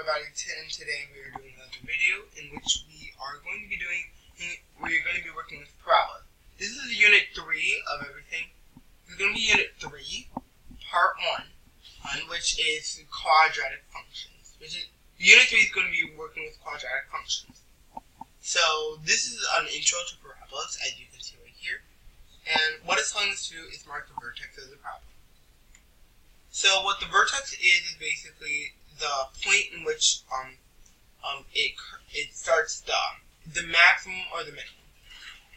everybody, and today we are doing another video in which we are going to be working with parabolas. This is unit 3 of everything. This is going to be unit 3, part 1, which is quadratic functions. Unit 3 is going to be working with quadratic functions. So this is an intro to parabolas, as you can see right here. And what it's telling us to do is mark the vertex of the parabola. So what the vertex is basically the point in which it starts the maximum or the minimum,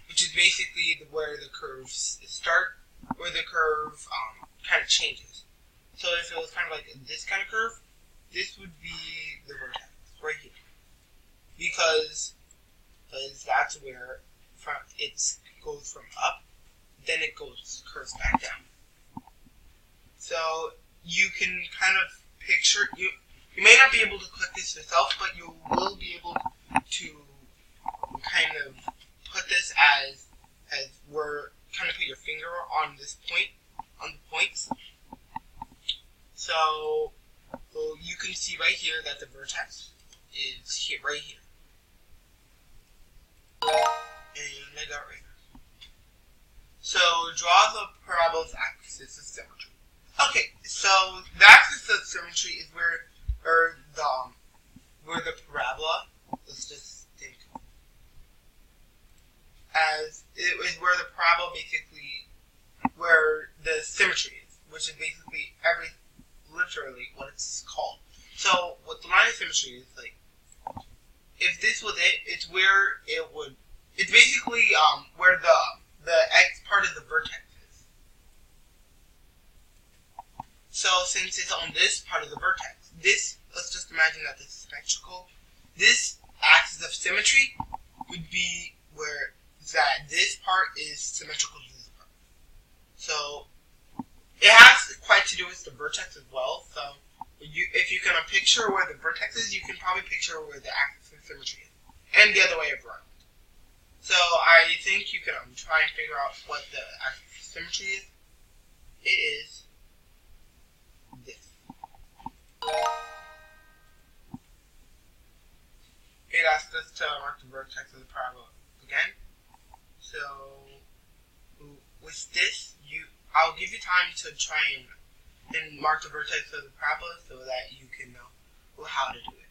which is basically where the curves start, where the curve kind of changes. So if it was kind of like this kind of curve, this would be the vertex right here, because that's where it goes from up, then it curves back down. So you can kind of picture, you may not be able to click this yourself, but you will be able to kind of put this as where kind of put your finger on this point, on the points. So you can see right here that the vertex is here, right here. And I got right here. So draw the parabola's axis of symmetry. Okay, so the axis of symmetry is where the parabola, let's just think, as it is where the parabola basically, where the symmetry is, which is basically literally what it's called. So what the line of symmetry is, like, if this was it, it's where it would, it's basically where the x part of the vertex is. So since it's on this part of the vertex, let's just imagine that this is symmetrical. This axis of symmetry would be where this part is symmetrical to this part. So it has quite to do with the vertex as well. So if you can picture where the vertex is, you can probably picture where the axis of symmetry is, and the other way around. So I think you can try and figure out what the axis of symmetry is. It is this. It asks us to mark the vertex of the parabola again. So with this, I'll give you time to try and mark the vertex of the parabola so that you can know how to do it.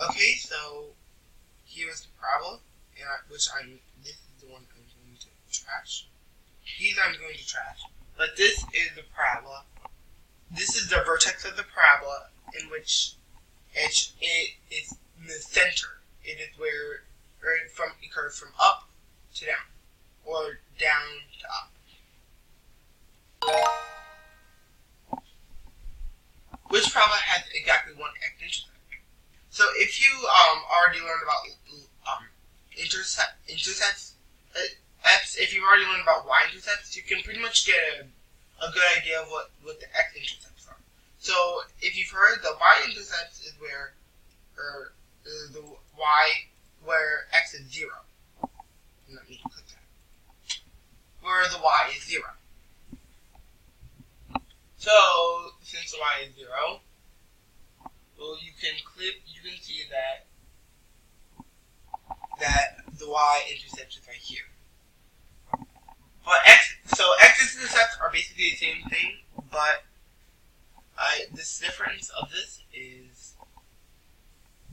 Okay, so here's the parabola, this is the one I'm going to trash. These I'm going to trash, but this is the parabola. This is the vertex of the parabola, in which it is in the center. It is where it curves from up to down, or down to up. Which parabola has exactly one x-intercept. So if you already learned about intercepts, if you've already learned about y-intercepts, you can pretty much get a good idea of what the x-intercepts are. So if you've heard, the y-intercepts is where where x is 0. Let me click that. Where the y is 0. So since the y is 0, well, you can see that the y-intercept is right here. But x-intercepts are basically the same thing, but this difference of this is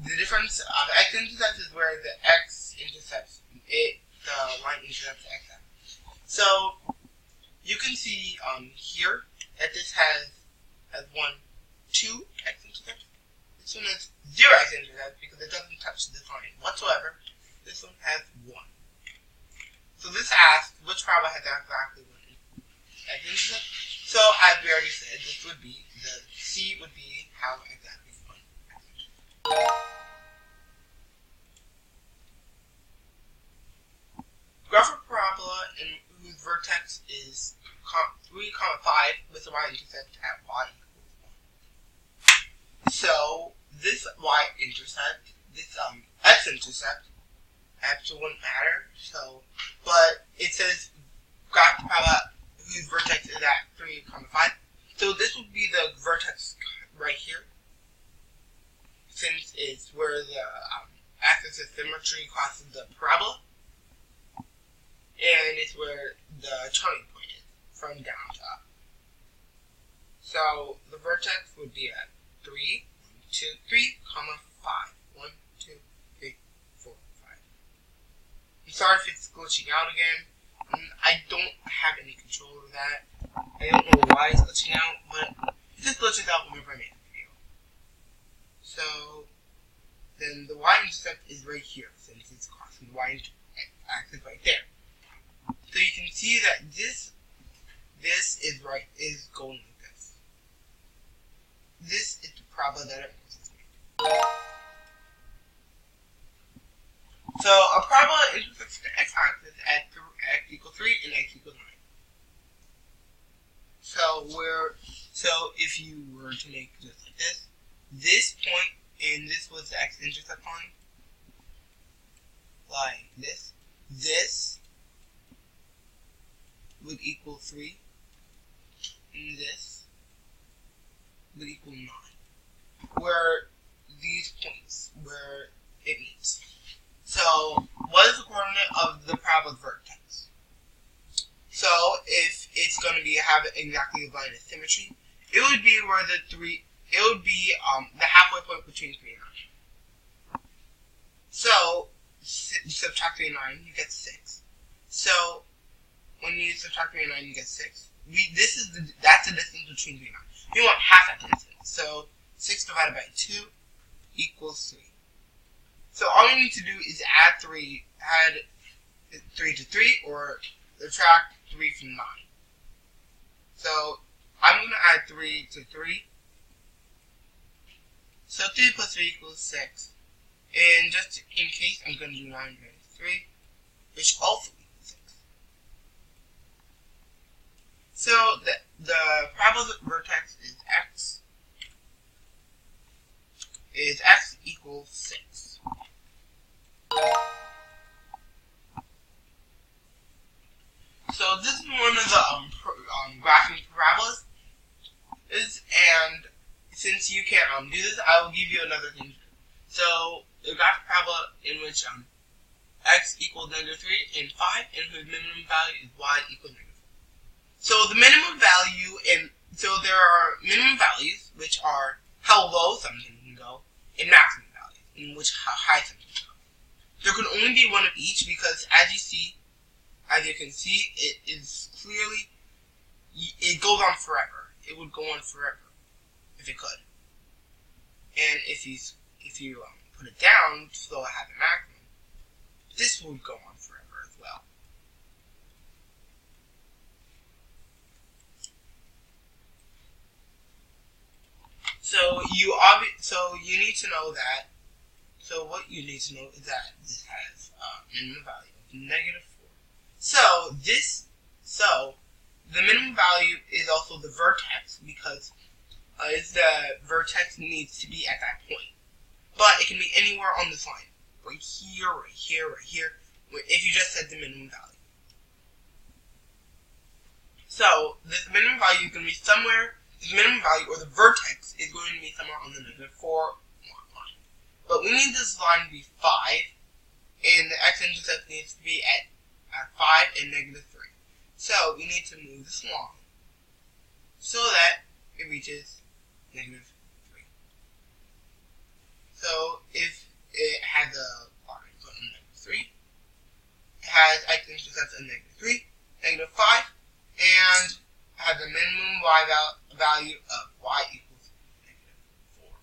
the difference of x-intercept is where the x-intercepts the line intercepts the x-axis. So you can see here that this has 2 x-intercepts. This one has 0 x-intercept because it doesn't touch this line whatsoever. This one has 1. So this asks which parabola has exactly 1 x-intercept. So as we already said, this would be the C would be how exactly 1 x-intercept. Graph a parabola whose vertex is 3, 5 with a y-intercept at y equals 1. So this y-intercept, this x-intercept, actually wouldn't matter. So, but it says graph the parabola whose vertex is at 3, 5. on the 5. So this would be the vertex right here, since it's where the axis of symmetry crosses the parabola, and it's where the turning point is, from down to up. So the vertex would be at 3, 1, 2, 3, 5. 1, 2, 3, 4, 5. I'm sorry if it's glitching out again. I don't have any control over that. I don't know why it's glitching out, but it just glitches out whenever I make a video. So then the y-intercept is right here, since it's crossing the y-axis right there. So you can see that this is going like this. This is the parabola that it was made. So a parabola intersects the x-axis at x equals 3 and x equals 9. So if you were to make this like this point, and this was the x-intercept line, like this would equal 3, and this would equal 9. Where these points, where it meets. So, what is the coordinate of the parabola vertex? So, if it's going to be have exactly a line of symmetry, it would be where the halfway point between 3 and 9. So, subtract 3 and 9, you get 6. So, when you subtract 3 and 9, you get 6. That's the distance between 3 and 9. We want half that distance. So, 6 divided by 2 equals 3. So all you need to do is add 3 to 3, or subtract 3 from 9. So I'm going to add 3 to 3. So 3 plus 3 equals 6. And just in case, I'm going to do 9 minus 3, which also equals 6. So the parabola vertex is x equals 6. So this is one of the graphing parabolas, and since you can't do this, I will give you another thing to do. So the graphic parabola in which x equals -3 and 5, and whose minimum value is y equals -4. So the minimum value, so there are minimum values, which are how low something can go, and maximum values, in which how high something can go. There can only be one of each, because as you can see, it is clearly, it goes on forever. It would go on forever if it could. And if you put it down so it has a maximum, this would go on forever as well. So you need to know that. So what you need to know is that this has a minimum value of -4. So the minimum value is also the vertex, because the vertex needs to be at that point. But it can be anywhere on this line. Right here, right here, right here, if you just set the minimum value. So this minimum value is going to be somewhere, this minimum value, or the vertex, is going to be somewhere on the -4 line. But we need this line to be 5, and the x-intercept needs to be at 5 and -3. So we need to move this along so that it reaches -3. So if it has a line put on -3, it has x-intercept at -3, -5, and has a minimum y value of y equals -4.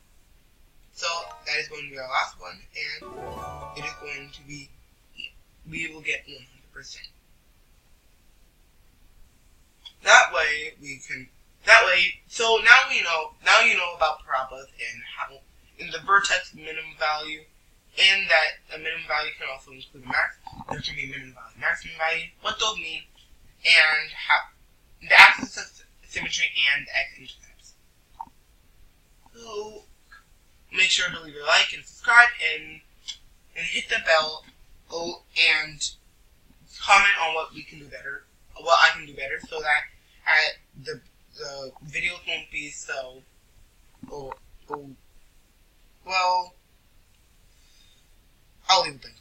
So that is going to be our last one, and it is going to be, we will get 100%. So now you know about parabolas and how, in the vertex minimum value, and that a minimum value can also include a max. There can be a minimum value, maximum value, what those mean, and how the axis of symmetry and the x-intercepts. So make sure to leave a like and subscribe, and hit the bell, and comment on what we can do better, what I can do better, so that at the videos won't be so. Oh, well, I'll leave it there.